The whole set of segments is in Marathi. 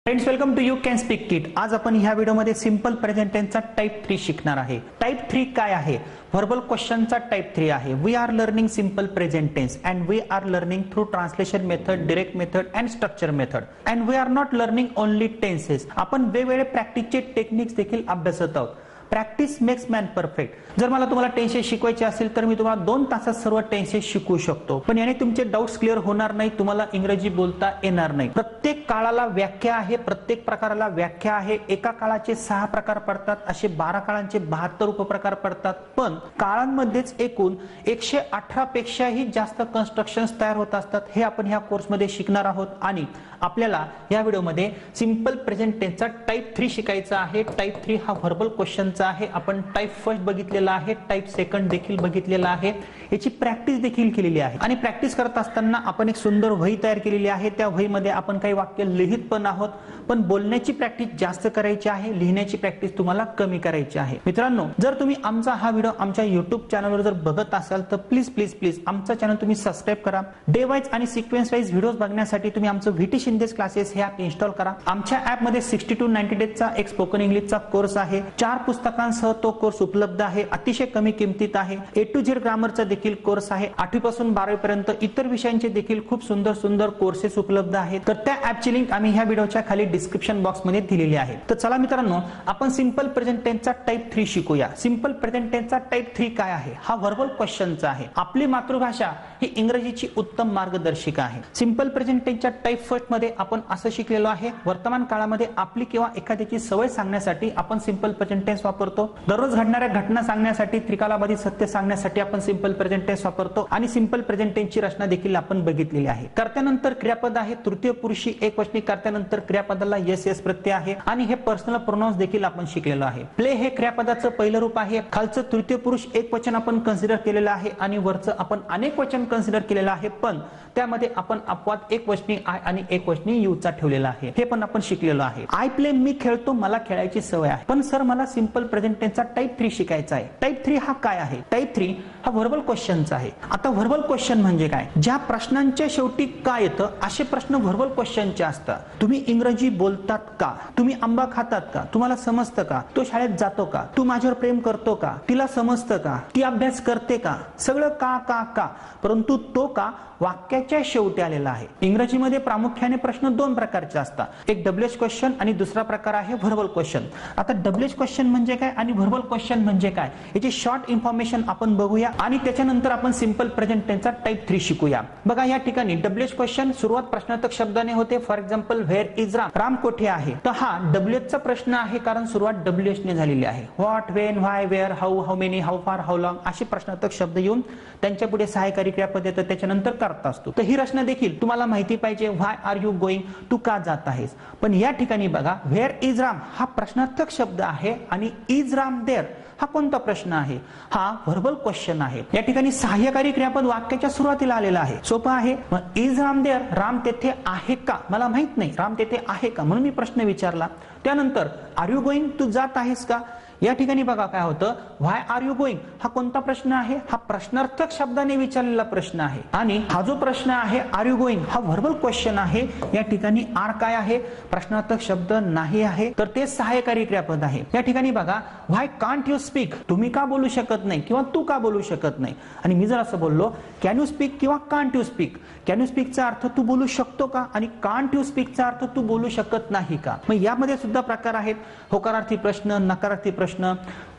Friends, welcome to you can speak kit. आज आपण ह्या व्हिडिओमध्ये सिंपल प्रेझेंट टेन्सचा टाइप 3 शिकणार आहे. टाइप 3 काय आहे? व्हर्बल क्वेश्चनचा टाइप 3 आहे. We are learning simple present tense and we are learning through translation method, direct method and structure method. And we are not learning only tenses. आपण वेगवेगळे प्रॅक्टिसचे टेक्निक्स देखील अभ्यासत आहोत. Practice makes man perfect. जर मला तुम्हाला टेन्सेस शिकवायचे असेल तर मी तुम्हाला 2 तासात सर्व टेन्सेस शिकवू शकतो. पण याने तुमचे डाउट्स क्लिअर होणार नाही, तुम्हाला इंग्रजी बोलता येणार नाही. प्रत्येक काळाला व्याख्या आहे, प्रत्येक प्रकाराला व्याख्या आहे. एका काळाचे 6 प्रकार पडतात, असे 12 काळांचे 72 उपप्रकार पडतात. पण काळांमध्येच एकूण 118 पेक्षाही जास्त कन्स्ट्रक्शन्स तयार होत असतात. हे आपण ह्या कोर्समध्ये शिकणार आहोत आणि आपल्याला या व्हिडिओमध्ये सिंपल प्रेझेंट टेन्सचा टाइप 3 शिकायचा आहे. टाइप 3 हा व्हर्बल क्वेश्चनचा आहे. आपण टाइप फर्स्ट बघितलेला आहे, टाइप सेकंड देखील बघितलेला आहे. याची प्रॅक्टिस देखील केलेली आहे आणि प्रॅक्टिस करत असताना आपण एक सुंदर वही तयार केलेली आहे. त्या वहीमध्ये आपण काही वाक्य लिहित पण आहोत. पण बोलण्याची प्रॅक्टिस जास्त करायची आहे, लिहिण्याची प्रॅक्टिस तुम्हाला कमी करायची आहे. मित्रांनो, जर तुम्ही आमचा हा व्हिडिओ आमच्या YouTube चॅनलवर जर बघत असाल तर प्लीज प्लीज प्लीज आमचा चॅनल तुम्ही सबस्क्राइब करा. डे वाईज आणि सिक्वेन्स वाईज व्हिडिओज बघण्यासाठी तुम्ही आमचं व्हीटी शिंदेस क्लासेस हे ॲप इन्स्टॉल करा. आमच्या ॲप मध्ये 60 to 90 डेजचा एक स्पोकन इंग्लिशचा कोर्स आहे. 4 पुस्तकांसह तो कोर्स उपलब्ध आहे. अतिशय कमी किमतीत आहे. A to Z ग्रामरचा देखील कोर्स आहे. 8वी पासून 12वी पर्यंत इतर विषयांचे देखील खूप सुंदर सुंदर कोर्सेस उपलब्ध आहेत. तर त्या ॲपची लिंक आम्ही ह्या व्हिडिओच्या खाली डिस्क्रिप्शन बॉक्स मध्ये दिलेली आहे. तर चला मित्रांनो, आपण सिंपल प्रेझेंट टेन्सचा टाइप 3 शिकूया. सिंपल प्रेझेंट टेन्सचा टाइप 3 काय आहे? हा व्हर्बल क्वेश्चनचा आहे. आपली मातृभाषा ही इंग्रजीची उत्तम मार्गदर्शिका आहे. सिंपल प्रेझेंट टेन्सच्या टाइप फर्स्ट मध्ये आपण असं शिकलेलो आहे. वर्तमान काळामध्ये आपली किंवा एखाद्याची सवय सांगण्यासाठी आपण सिंपल प्रेझेंट टेन्स वापरतो. दररोज घडणाऱ्या घटना सांगण्यासाठी, त्रिकालाबाधित सत्य सांगण्यासाठी आपण सिंपल प्रेझेंट टेन्स वापरतो आणि सिंपल प्रेझेंट टेन्सची रचना देखील आपण बघितलेली आहे. कर्त्यानंतर क्रियापद आहे. तृतीय पुरुषी एकवचनी कर्त्यानंतर क्रियापदाला यस यस प्रत्यय आहे आणि हे पर्सनल प्रोनाउन्स देखील आपण शिकलेलो आहे. प्ले हे क्रियापदाचं पहिलं रूप आहे. खालचं तृतीय पुरुष एकवचन आपण कन्सिडर केलेलं आहे आणि वरचं आपण अनेक वचन कन्सिडर केलेलं आहे. पण त्यामध्ये आपण अपवाद एकवचनी आय आणि एकवचनी यू चा ठेवलेला आहे. हे पण आपण शिकलेलो आहे. आय प्ले, मी खेळतो, मला खेळायची सवय आहे. पण सर, मला सिंपल प्रेझेंट टेन्सचा टाइप 3 शिकायचा आहे. टाइप 3 हा काय आहे? टाइप 3 हा व्हर्बल क्वेश्चनचा आहे. आता व्हर्बल क्वेश्चन म्हणजे काय? ज्या प्रश्नांच्या शेवटी काय येतं असे प्रश्न व्हर्बल क्वेश्चनचे असतात. तुम्ही इंग्रजी बोलतात का? तुम्ही आंबा खातात का? तुम्हाला समजतं का? तो शाळेत जातो का? तू माझ्यावर प्रेम करतो का? तिला समजतं का? ती अभ्यास करते का? सगळं का का का, परंतु तो का वाक्याच्या शेवटी आलेला आहे. इंग्रजीमध्ये प्रामुख्याने प्रश्न 2 प्रकारचे असतात. एक डब्ल्यूएच क्वेश्चन आणि दुसरा प्रकार आहे व्हर्बल क्वेश्चन. आता डब्ल्यूएच क्वेश्चन म्हणजे काय आणि व्हर्बल क्वेश्चन म्हणजे काय याची शॉर्ट इन्फॉर्मेशन आपण बघूया आणि त्याच्यानंतर आपण सिंपल प्रेझेंट टेन्सचा टाइप 3 शिकूया. बघा, या ठिकाणी डब्ल्यूएच क्वेश्चन सुरुवात प्रश्नार्थक शब्दाने होते. For example, where is Ram? Ram कुठे आहे? तर हा डब्ल्यूएच चा प्रश्न आहे, कारण सुरुवात डब्ल्यूएच ने झालेली आहे. What, when, why, where, how, how many, how far, how long असे प्रश्नार्थक शब्द येऊन त्यांच्या पुढे सहाय्यकारी क्रियापद येतं. त्याच्यानंतर करता असतो. तर ही रचना देखील तुम्हाला माहिती पाहिजे. व्हाय आर यू गोइंग? तू का जात आहेस? पण या ठिकाणी बघा, व्हेअर इज राम हा प्रश्नार्थक शब्द आहे आणि इज राम देअर हा कोणता प्रश्न आहे? हा व्हर्बल क्वेश्चन आहे. या ठिकाणी सहाय्यकारी क्रियापद वाक्याच्या सुरुवातीला आलेला आहे. सोपं आहे. मग इज राम देअर, राम तेथे आहे का? मला माहित नाही, राम तेथे आहे का, म्हणून मी प्रश्न विचारला. त्यानंतर आर यू गोइंग, तू जात आहेस का? या ठिकाणी बघा काय होतं, व्हाय आर यू गोइंग हा कोणता प्रश्न आहे? हा प्रश्नार्थक शब्दाने विचारलेला प्रश्न आहे आणि हा जो प्रश्न आहे आर यू गोइंग हा व्हर्बल क्वेश्चन आहे. या ठिकाणी आर काय आहे? प्रश्नार्थक शब्द नाही आहे, तर ते सहाय्यकारी क्रियापद आहे. या ठिकाणी बघा, व्हाय कांट यू स्पीक, तुम्ही का बोलू शकत नाही किंवा तू का बोलू शकत नाही. आणि मी जर असं बोललो कॅन यू स्पीक किंवा can't you speak, can you स्पीकचा अर्थ तू बोलू शकतो का आणि कांट यू स्पीकचा अर्थ तू बोलू शकत नाही का. मग यामध्ये सुद्धा प्रकार आहेत. होकारार्थी प्रश्न, नकारार्थी प्रश्न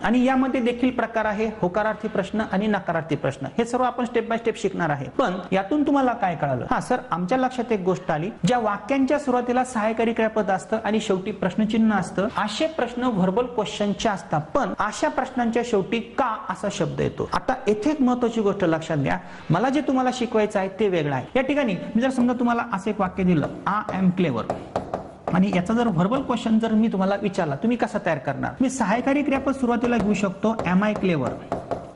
आणि यामध्ये देखील प्रकार आहे होकारार्थी प्रश्न आणि नकारार्थी प्रश्न. हे सर्व आपण स्टेप बाय स्टेप शिकणार आहे. पण यातून तुम्हाला काय कळालं? हा सर, आमच्या लक्षात एक गोष्ट आली, ज्या वाक्यांच्या सुरुवातीला सहाय्यकारी क्रियापद असतं आणि शेवटी प्रश्नचिन्ह असतं असे प्रश्न व्हर्बल क्वेश्चनचे असतात. पण अशा प्रश्नांच्या शेवटी का असा शब्द येतो. आता येथे एक महत्वाची गोष्ट लक्षात घ्या. मला जे तुम्हाला शिकवायचं आहे ते वेगळं आहे. या ठिकाणी मी जर समजा तुम्हाला असं एक वाक्य दिलं, आय एम क्लेवर, आणि याचा जर व्हर्बल क्वेश्चन जर मी तुम्हाला विचारला, तुम्ही कसा तयार करणार? मी सहाय्यकारी क्रियापद सुरुवातीला घेऊ शकतो, एम आय क्लेवर,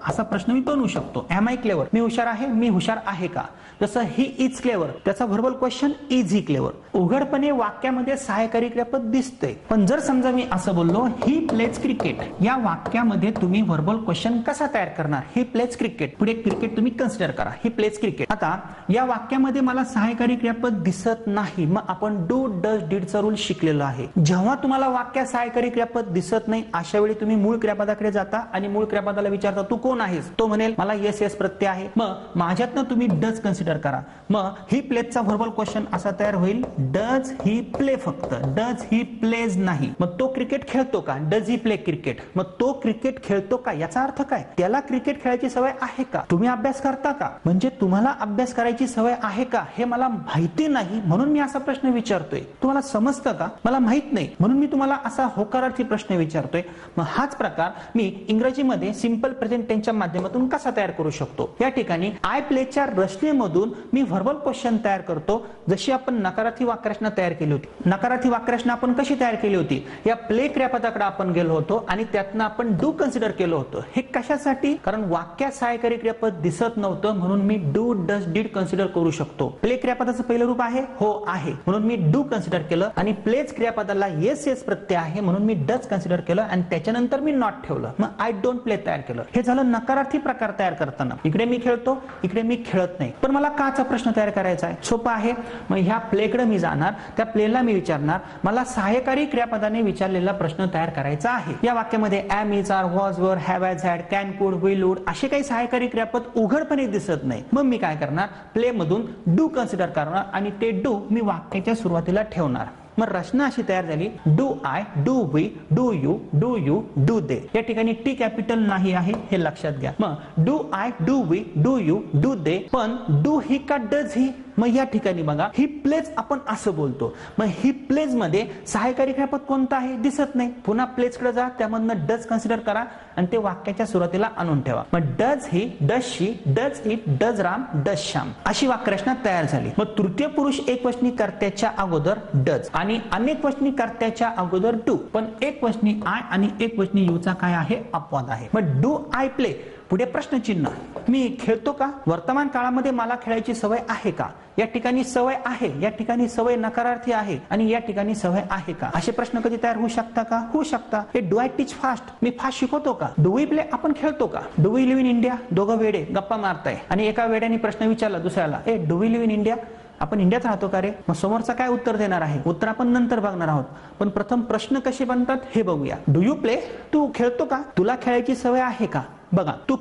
असा प्रश्न मी बनवू शकतो. एम आय क्लेवर, मी हुशार आहे, मी हुशार आहे का? जसं ही इज क्लेवर, त्याचा verbal question is he clever. उघडपणे वाक्यामध्ये सहाय्यकारी क्रियापद दिसतंय. पण जर समजा मी असं बोललो ही प्लेज क्रिकेट, या वाक्यामध्ये तुम्ही व्हर्बल क्वेश्चन कसा तयार करणार? ही प्लेज क्रिकेट, पुढे क्रिकेट तुम्ही कन्सिडर करा, ही प्लेज क्रिकेट. आता या वाक्यामध्ये मला सहाय्यकारी क्रियापद दिसत नाही, मग आपण डू डज डीडचा रूल शिकलेला आहे. जेव्हा तुम्हाला वाक्यात सहाय्यकारी क्रियापद दिसत नाही, अशा वेळी तुम्ही मूळ क्रियापदाकडे जाता आणि मूळ क्रियापदाला विचारता तू कोण आहेस? तो म्हणेल मला येस येस प्रत्यय आहे. मग माझ्यातनं तुम्ही डज कन्सिडर करा. मग ही प्लेजचा व्हर्बल क्वेश्चन असा तयार होईल, डज ही प्ले, फक्त डज ही प्लेज नाही. मग तो क्रिकेट खेळतो का? Does he play cricket. मग तो क्रिकेट खेळतो का याचा अर्थ काय? त्याला क्रिकेट खेळायची सवय आहे का? तुम्ही अभ्यास करता का? म्हणजे तुम्हाला अभ्यास करायची सवय आहे का हे मला माहिती नाही म्हणून मी असा प्रश्न विचारतोय. तुम्हाला समजतं का? मला माहित नाही म्हणून मी तुम्हाला असा होकारार्थी प्रश्न विचारतोय. मग हाच प्रकार मी इंग्रजीमध्ये सिंपल प्रेझेंट टेन्सच्या माध्यमातून कसा तयार करू शकतो? या ठिकाणी आय प्लेच्या रचनेमधून मी व्हर्बल क्वेश्चन तयार करतो, जशी आपण नकारार्थी वाक्यरचना तयार केली होती. नकारार्थी वाक्यरचना आपण कशी तयार केली होती? या प्ले क्रियापदाकडे आपण गेलो होतो आणि त्यातनं आपण डू कन्सिडर केलं होतं. हे कशासाठी? कारण वाक्यात सहाय्यकारी क्रियापद दिसत नव्हतं म्हणून मी डू डज डीड कन्सिडर करू शकतो. प्ले क्रियापदाचं पहिलं रूप आहे हो आहे म्हणून मी डू कन्सिडर केलं आणि प्लेज क्रियापदाला येस येस प्रत्यय आहे म्हणून मी डज कन्सिडर केलं आणि त्याच्यानंतर मी नॉट ठेवलं. मग आय डोंट प्ले तयार केलं. हे झालं नकारार्थी प्रकार तयार करताना. इकडे मी खेळतो, इकडे मी खेळत नाही. पण मला काचा प्रश्न तयार करायचा आहे? सोपा आहे. मग ह्या प्लेकडे मी जाणार, त्या प्लेला मी विचारणार मला सहाय्यकारी क्रियापदाने विचारलेला प्रश्न तयार करायचा आहे. या वाक्यामध्ये एम, इज, आर, वॉज, वर, हॅव, हॅज, हॅड, कॅन, कुड, विल, वुड असे काही सहाय्यकारी क्रियापद उघडपणे दिसत नाही. मग मी काय करणार? प्ले मधून डू कन्सिडर करणार आणि ते डू मी वाक्याच्या सुरुवातीला ठेवणार. मग रचना अशी तयार झाली, do I, do we, do you, do they. या ठिकाणी टी कॅपिटल नाही आहे हे लक्षात घ्या. मग do I, do we, do you, do they. पण डू ही का डज ही? मग या ठिकाणी बघा ही प्लेज आपण असं बोलतो. मग ही प्लेज मध्ये सहाय्यकारी क्रियापद कोणतं आहे? दिसत नाही. पुन्हा प्लेज कडे जा, त्यामधनं डज कन्सिडर करा आणि ते वाक्याच्या सुरुवातीला आणून ठेवा. मग does he, does she, does it, does Ram, does Shyam अशी वाक्यरचना तयार झाली. मग तृतीय पुरुष एकवचनी कर्त्याच्या अगोदर डज आणि अनेक वचनी कर्त्याच्या अगोदर डू. पण एक वचनी आय आणि एक वचनी यूचा काय आहे? अपवाद आहे. मग डू आय प्ले पुढे प्रश्नचिन्ह. मी खेळतो का? वर्तमान काळामध्ये मला खेळायची सवय आहे का? या ठिकाणी सवय आहे, या ठिकाणी सवय नकारार्थी आहे आणि या ठिकाणी सवय आहे का? असे प्रश्न कधी तयार होऊ शकता का? होऊ शकता. डू आय टीच फास्ट, मी फास्ट शिकवतो का? डू वी प्ले, आपण खेळतो का? Do we live in India, दोघं वेडे गप्पा मारताय आणि एका वेड्याने प्रश्न विचारला दुसऱ्याला, do we live in India, आपण इंडियात राहतो का रे? मग समोरचा काय उत्तर देणार आहे? उत्तर आपण नंतर बघणार आहोत. पण प्रथम प्रश्न कसे बनतात हे बघूया. डू यू प्ले, तू खेळतो का? तुला खेळायची सवय आहे का? बघा, तू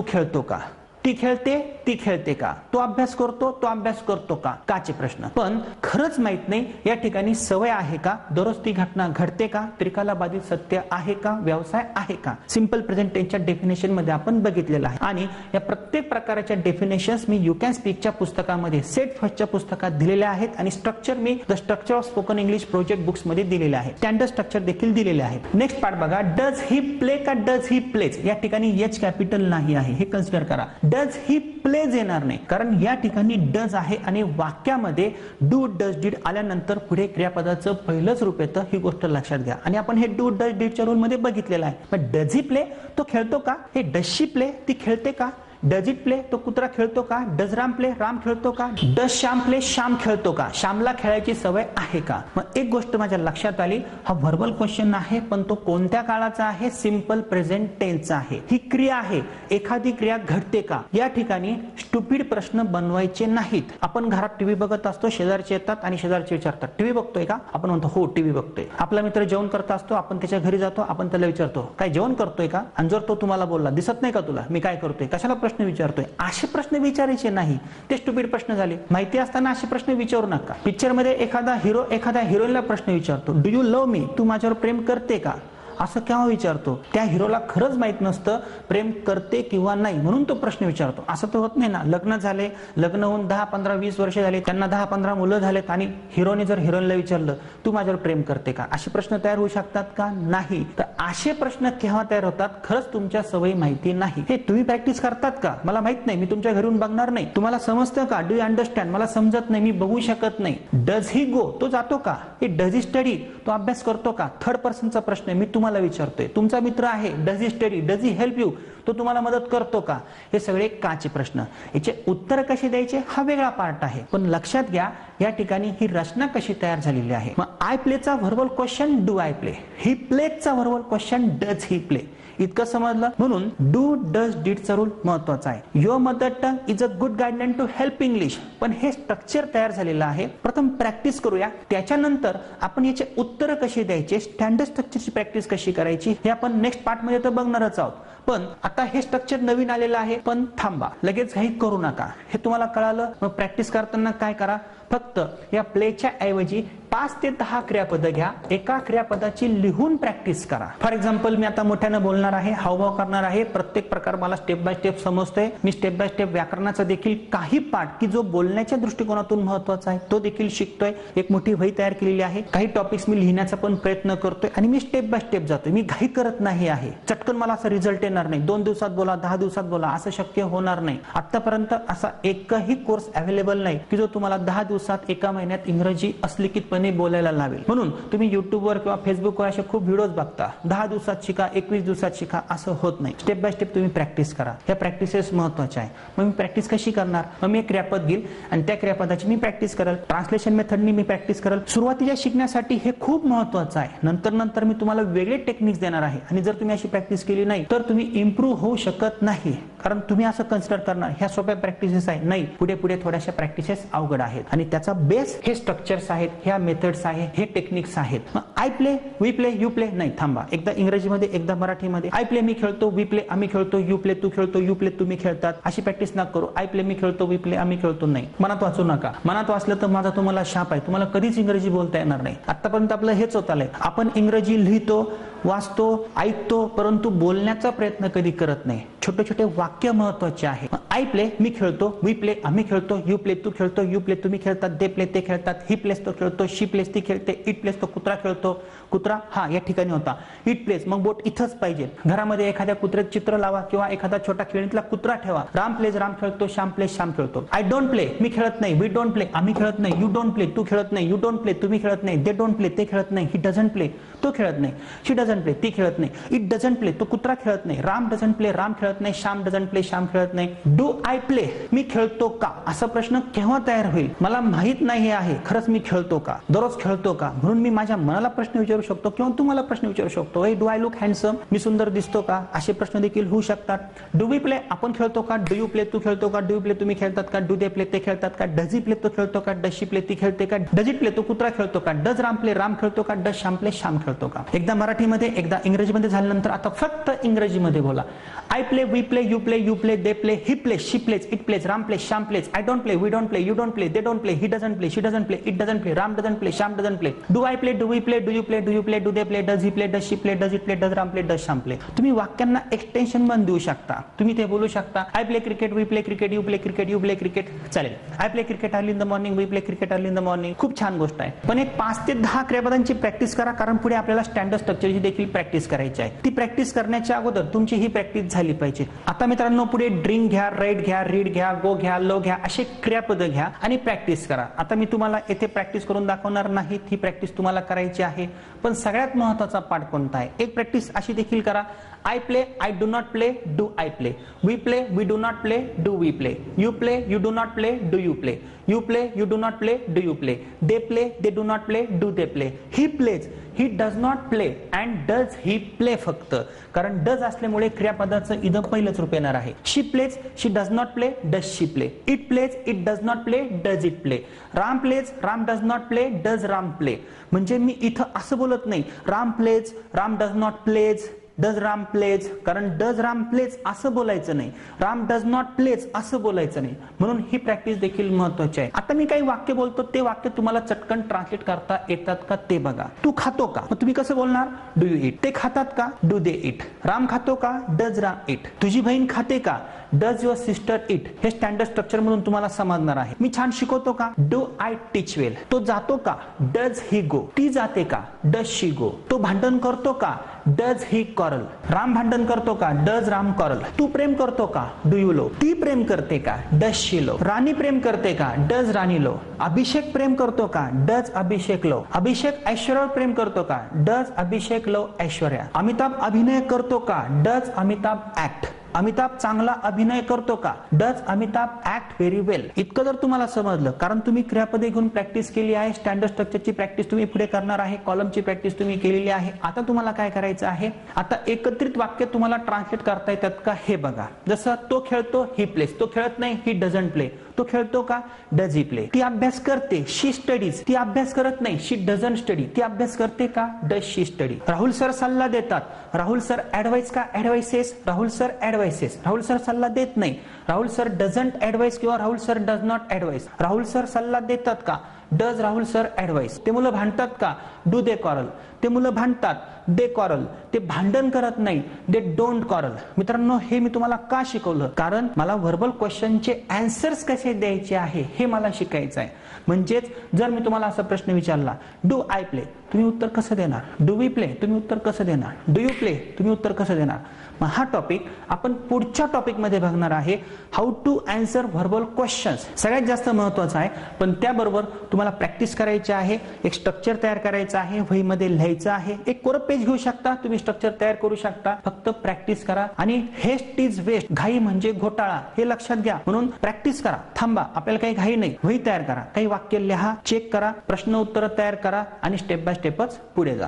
खेळतो का? ती खेळते, ती खेळते का? तो अभ्यास करतो का? काचे प्रश्न. पण खरंच माहित नाही या ठिकाणी सवय आहे का? दररोज ती घटना घडते का? त्रिकाला बाधित सत्य आहे का? व्यवसाय आहे का? सिंपल प्रेझेंट टेन्सच्या डेफिनेशन मध्ये आपण बघितलेलं आहे आणि या प्रत्येक प्रकाराच्या डेफिनेशन्स मी यू कॅन स्पीकच्या पुस्तकामध्ये सेट फर्स्टच्या पुस्तकात दिलेल्या आहेत आणि structure me the structure of spoken English project books मध्ये दिलेले आहे. स्टँडर्ड स्ट्रक्चर देखील दिलेले आहे. नेक्स्ट पार्ट बघा, डज ही प्ले का डज ही प्लेज? या ठिकाणी एच कॅपिटल नाही आहे हे कन्सिडर करा. डज ही प्लेज येणार नाही कारण या ठिकाणी डज आहे आणि वाक्यामध्ये डू डज डीड आल्यानंतर पुढे क्रियापदाचं पहिलंच रूप येतं. ही गोष्ट लक्षात घ्या आणि आपण हे डू डज डीडच्या रूल मध्ये बघितलेलं आहे. पण डज ही प्ले, तो खेळतो का? हे डज शी प्ले, ती खेळते का? डज इट प्ले, तो कुत्रा खेळतो का? डज राम प्ले, राम खेळतो का? डज श्याम प्ले, श्याम खेळतो का? श्यामला खेळायची सवय आहे का? मग एक गोष्ट माझ्या लक्षात आली, हा व्हर्बल क्वेश्चन आहे पण तो कोणत्या काळाचा आहे? सिंपल प्रेझेंट टेन्सचा आहे. ही क्रिया आहे, एखादी क्रिया घडते का? या ठिकाणी स्टुपिड प्रश्न बनवायचे नाहीत. आपण घरात टीव्ही बघत असतो, शेजारचे येतात आणि शेजारचे विचारतात टीव्ही बघतोय का? आपण म्हणतो हो टीव्ही बघतोय. आपला मित्र जेवण करत असतो, आपण त्याच्या घरी जातो, आपण त्याला विचारतो काय जेवण करतोय का? आणि जर तो तुम्हाला बोलला दिसत नाही का तुला मी काय करतोय, कशाला प्रश्न विचारतोय? असे प्रश्न विचारायचे नाही, ते स्टुपिड प्रश्न झाले. माहिती असताना असे प्रश्न विचारू नका. पिक्चर मध्ये एखादा हिरो एखाद्या हिरोईनला प्रश्न विचारतो, डू यू लव्ह मी, तू माझ्यावर प्रेम करते का? असं केव्हा विचारतो? त्या हिरोला खरंच माहित नसतं प्रेम करते किंवा नाही म्हणून तो प्रश्न विचारतो. असं तर होत नाही ना. लग्न झाले, लग्न होऊन 10, 15, 20 वर्ष झाले, त्यांना 10, 15 मुलं झालेत आणि हिरोने जर हिरोईनला विचारलं तू माझ्यावर प्रेम करते का? असे प्रश्न तयार होऊ शकतात का? नाही. तर असे प्रश्न केव्हा तयार होतात? खरंच तुमच्या सवयी माहिती नाही. हे तुम्ही प्रॅक्टिस करतात का? मला माहित नाही, मी तुमच्या घरून बघणार नाही. तुम्हाला समजतं का? Do you understand? मला समजत नाही, मी बघू शकत नाही. डज ही गो, तो जातो का? हे डज ही स्टडी, तो अभ्यास करतो का? थर्ड पर्सनचा प्रश्न मी तुम्हाला विचारतोय. तुमचा मित्र आहे, does he study, does he help you, तो तुम्हाला मदत करतो का? हे सगळे काचे प्रश्न. याचे उत्तर कसे द्यायचे हा वेगळा पार्ट आहे, पण लक्षात घ्या या ठिकाणी ही रचना कशी तयार झालेली आहे. मग आय प्लेचा verbal question do I play, he प्लेचा verbal question does he play. इतकं समजलं. म्हणून डू डज डीडचा रूल महत्वाचा आहे. Your mother tongue is a good guideline to help English. पण हे स्ट्रक्चर तयार झालेलं आहे. प्रथम प्रॅक्टिस करूया, त्याच्यानंतर आपण याचे उत्तर कसे द्यायचे, स्टँडर्ड स्ट्रक्चरची प्रॅक्टिस कशी करायची हे आपण नेक्स्ट पार्ट मध्ये तर बघणारच आहोत. पण आता हे स्ट्रक्चर नवीन आलेलं आहे. पण थांबा, लगेच घाई करू नका. हे तुम्हाला कळालं. मग प्रॅक्टिस करताना काय करा, फक्त या प्लेच्या ऐवजी 5 ते 10 क्रियापद घ्या. एका क्रियापदाची लिहून प्रॅक्टिस करा. फॉर एक्झाम्पल मी आता मोठ्यानं बोलणार आहे, हावभाव करणार आहे. प्रत्येक प्रकार मला स्टेप बाय स्टेप समजतोय. मी स्टेप बाय स्टेप व्याकरणाचा देखील काही पार्ट की जो बोलण्याच्या दृष्टिकोनातून महत्वाचा आहे तो देखील शिकतोय. एक मोठी वही तयार केलेली आहे. काही टॉपिक्स मी लिहिण्याचा पण प्रयत्न करतोय आणि मी स्टेप बाय स्टेप जातोय. मी घाई करत नाही आहे. चटकन मला असा रिझल्ट येणार नाही. 2 दिवसात बोला, 10 दिवसात बोला असं शक्य होणार नाही. आतापर्यंत असा एकही कोर्स अवेलेबल नाही की जो तुम्हाला 10 दिवसात, एका महिन्यात इंग्रजी असलिखितपणे बोलायला लावेल. म्हणून तुम्ही युट्यूबवर किंवा फेसबुकवर असे खूप व्हिडिओज बघता. 10 दिवसात शिका, 21 दिवसात शिका असं होत नाही. स्टेप बाय स्टेप तुम्ही प्रॅक्टिस करा. ह्या प्रॅक्टिसेस महत्वाच्या आहे. मग मी प्रॅक्टिस कशी करणार, मग मी एक क्रियापद घेईल आणि त्या क्रियापदाची मी प्रॅक्टिस करेल. ट्रान्सलेशन मेथडनी मी प्रॅक्टिस करेल. सुरुवातीच्या शिकण्यासाठी हे खूप महत्वाचं आहे. नंतर मी तुम्हाला वेगळे टेक्निक्स देणार आहे आणि जर तुम्ही अशी प्रॅक्टिस केली नाही तर तुम्ही इम्प्रूव्ह होऊ शकत नाही. कारण तुम्ही असं कन्सिडर करणार ह्या सोप्या प्रॅक्टिसेस आहे. नाही, पुढे पुढे थोड्याशा प्रॅक्टिसेस अवघड आहेत आणि त्याचा बेस हे स्ट्रक्चर्स आहेत, ह्या मेथड्स आहेत, हे टेक्निक्स आहेत. मग I play, we play, you play नाही. थांबा, एकदा इंग्रजीमध्ये एकदा मराठीमध्ये. आय प्ले मी खेळतो, वी प्ले आम्ही खेळतो, यू प्ले तू खेळतो, यू प्ले तुम्ही खेळतात. अशी प्रॅक्टिस नका करू. आय प्ले मी खेळतो, वी प्ले आम्ही खेळतो नाही. मनात वाचू नका. मनात वाचलं तर माझा तुम्हाला शाप आहे. तुम्हाला कधीच इंग्रजी बोलता येणार नाही. आतापर्यंत आपलं हेच होत आलंय. आपण इंग्रजी लिहितो, वाचतो, ऐकतो, परंतु बोलण्याचा प्रयत्न कधी करत नाही. छोटे छोटे वाक्य महत्वाचे आहे. आय प्ले मी खेळतो, वी प्ले आम्ही खेळतो, यू प्ले तू खेळतो, यू प्ले तुम्ही खेळतात, दे प्ले ते खेळतात, ही प्लेस तो खेळतो, शी प्लेस ती खेळते, इट प्लेस तो कुत्रा खेळतो. कुत्रा हा या ठिकाणी होता. इट प्लेस मग बोट इथंच पाहिजे. घरामध्ये एखाद्या कुत्र्याचं चित्र लावा किंवा एखादा छोटा खेळणीतला कुत्रा ठेवा. राम प्लेस राम खेळतो, श्याम प्लेस श्याम खेळतो. आय डोंट प्ले मी खेळत नाही, वी डोंट प्ले आम्ही खेळत नाही, यू डोंट प्ले तू खेळत नाही, यू डोंट प्ले तुम्ही खेळत नाही, दे डोंट प्ले ते खेळत नाही, ही डझंट प्ले तो खेळत नाही, शी डझंट प्ले ती खेळत नाही, इट डझंट प्ले तो कुत्रा खेळत नाही, राम डझंट प्ले राम खेळत नाही, श्याम डझंट प्ले श्याम खेळत नाही. डू आय प्ले मी खेळतो का असा प्रश्न केव्हा तयार होईल? मला माहित नाही आहे खरंच मी खेळतो का, दररोज खेळतो का, म्हणून मी माझ्या मनाला प्रश्न विचारू शकतो किंवा तुम्हाला प्रश्न विचारू शकतो. डू आय लुक हँडसम मी सुंदर दिसतो का, असे प्रश्न देखील होऊ शकतात. डू वी प्ले आपण खेळतो का, डू यू प्ले तू खेळतो का, डू यू प्ले तुम्ही खेळतात का, डू दे प्ले ते खेळतात का, डज ही प्ले तो खेळतो का, डज शी प्ले ती खेळते का, डज इट प्ले तो कुत्रा खेळतो का, डज राम प्ले राम खेळतो का, डज श्याम प्ले श्याम खेळतो का. एकदा मराठीमध्ये एकदा इंग्रजीमध्ये झाल्यानंतर आता फक्त इंग्रजीमध्ये बोला. I play we play you play you play they play he play she plays it plays Ram play Shyam plays I don't play we don't play you don't play they don't play he doesn't play she doesn't play it doesn't play Ram doesn't play Shyam doesn't play. Do I play do we play do you play do you play do they play does he play does she play does it play does Ram play does Shyam play. तुम्ही वाक्यांना एक्सटेन्शन पण देऊ शकता. तुम्ही ते बोलू शकता I play cricket we play cricket you play cricket you play cricket चालेल. I play cricket early in the morning we play cricket early in the morning. खूप छान गोष्ट आहे. पण एक 5 ते 10 क्रियापदांची प्रॅक्टिस करा कारण पुढे आपल्याला स्टँडर्ड स्ट्रक्चरची देखील प्रॅक्टिस करायची आहे. ती प्रॅक्टिस करण्याच्या अगोदर तुमची ही प्रॅक्टिस झाली पाहिजे. आता मित्रांनो पुढे ड्रिंक घ्या, राईट घ्या, रीड घ्या, गो घ्या, लो घ्या असे क्रियापद घ्या आणि प्रॅक्टिस करा. आता मी तुम्हाला येथे प्रॅक्टिस करून दाखवणार नाही. ही प्रॅक्टिस तुम्हाला करायची आहे. पण सगळ्यात महत्वाचा पार्ट कोणता आहे? एक प्रॅक्टिस अशी देखील करा. I play, I do not play, do I play. We play, we do not play, do we play. You play, you do not play, do you play. You play, you do not play, do you play. They play, they do not play, do they play. He plays, he does not play and does he play फक्त. कारण does असल्यामुळे क्रियापदाचं इथं पहिलंच रूप येणार आहे. She plays, she does not play, does she play. It plays, it does not play, does it play. Ram plays, Ram does not play, does Ram play. म्हणजे मी इथं असं बोलत नाही Ram plays, Ram does not plays, does Ram plays. कारण डज राम प्लेज असं बोलायचं नाही, राम डज नॉट प्लेज असं बोलायचं नाही. म्हणून ही प्रॅक्टिस देखील महत्वाची आहे. आता मी काही वाक्य बोलतो ते वाक्य तुम्हाला चटकन ट्रान्सलेट करता येतात का ते बघा. तू खातो का, मग तुम्ही कसं बोलणार? Do you eat. ते खातात का? Do they eat. राम खातो का? Does Ram eat. तुझी बहीण खाते का? Does your sister eat. हे स्टँडर्ड स्ट्रक्चर म्हणून तुम्हाला समजणार आहे. मी छान शिकवतो का? Do I teach well. तो जातो का? Does he go. ती जाते का? Does she go. तो भांडण करतो का? Does he coral. राम भांडण करतो का? Does Ram quarrel. तू प्रेम करतो का? Do you love. ती प्रेम करते का? Does she low. राणी प्रेम करते का? Does Rani low. अभिषेक प्रेम करतो का? Does Abhishek low. अभिषेक ऐश्वर्यावर प्रेम करतो का? Does Abhishek low Aishwarya. Amitabh अभिनय करतो का? Does Amitabh act. अमिताभ चांगला अभिनय करतो का? डज अमिताभ ऍक्ट व्हेरी वेल? इतकं जर तुम्हाला समजलं, कारण तुम्ही क्रियापदे घेऊन प्रॅक्टिस केली आहे, स्टँडर्ड स्ट्रक्चरची प्रॅक्टिस तुम्ही पुढे करणार आहे, कॉलमची प्रॅक्टिस तुम्ही केलेली आहे. आता तुम्हाला काय करायचं आहे, आता एकत्रित वाक्य तुम्हाला ट्रान्सलेट करता येतात का हे बघा. जसं तो खेळतो, ही प्लेस. तो खेळत नाही, ही डझंट प्ले. तो खेळतो का? Does he play. ती अभ्यास करते, शी स्टडीज. ती अभ्यास करत नाही, शी डझंट स्टडी. ती अभ्यास करते का? Does she study. Rahul sir सल्ला देतात. राहुल सर ऍडवाइस का? Advices. Rahul sir advices. Rahul sir सल्ला देत नाही. राहुल सर डझंट ऍडवाइस किंवा Rahul sir does not advice. Rahul sir सल्ला देतात का? Does Rahul sir advice. ते मुलं भांडतात का? Do they quarrel. ते मुलं भांडतात, दे कॉरल. ते भांडण करत नाही, दे डोंट कॉरल. मित्रांनो, हे मी तुम्हाला का शिकवलं? कारण मला व्हर्बल क्वेश्चनचे आन्सर्स कसे द्यायचे आहे हे मला शिकायचं आहे. म्हणजेच जर मी तुम्हाला असा प्रश्न विचारला, डू आय प्ले, तुम्ही उत्तर कसं देणार? डू वी प्ले, तुम्ही उत्तर कसं देणार? डू यू प्ले, तुम्ही उत्तर कसं देणार? मग हा टॉपिक आपण पुढच्या टॉपिक मध्ये बघणार आहे, how to answer verbal questions. सगळ्यात जास्त महत्वाचं आहे, पण त्याबरोबर तुम्हाला प्रॅक्टिस करायची आहे, एक स्ट्रक्चर तयार करायचं आहे, वहीमध्ये लिहायचं आहे. एक कोरं पेज घेऊ शकता, तुम्ही स्ट्रक्चर तयार करू शकता. फक्त प्रॅक्टिस करा. आणि हेस्ट इज वेस्ट, घाई म्हणजे घोटाळा, हे लक्षात घ्या. म्हणून प्रॅक्टिस करा, थांबा, आपल्याला काही घाई नाही. वही तयार करा, काही वाक्य लिहा, चेक करा, प्रश्न उत्तर तयार करा आणि स्टेप बाय स्टेपच पुढे जा.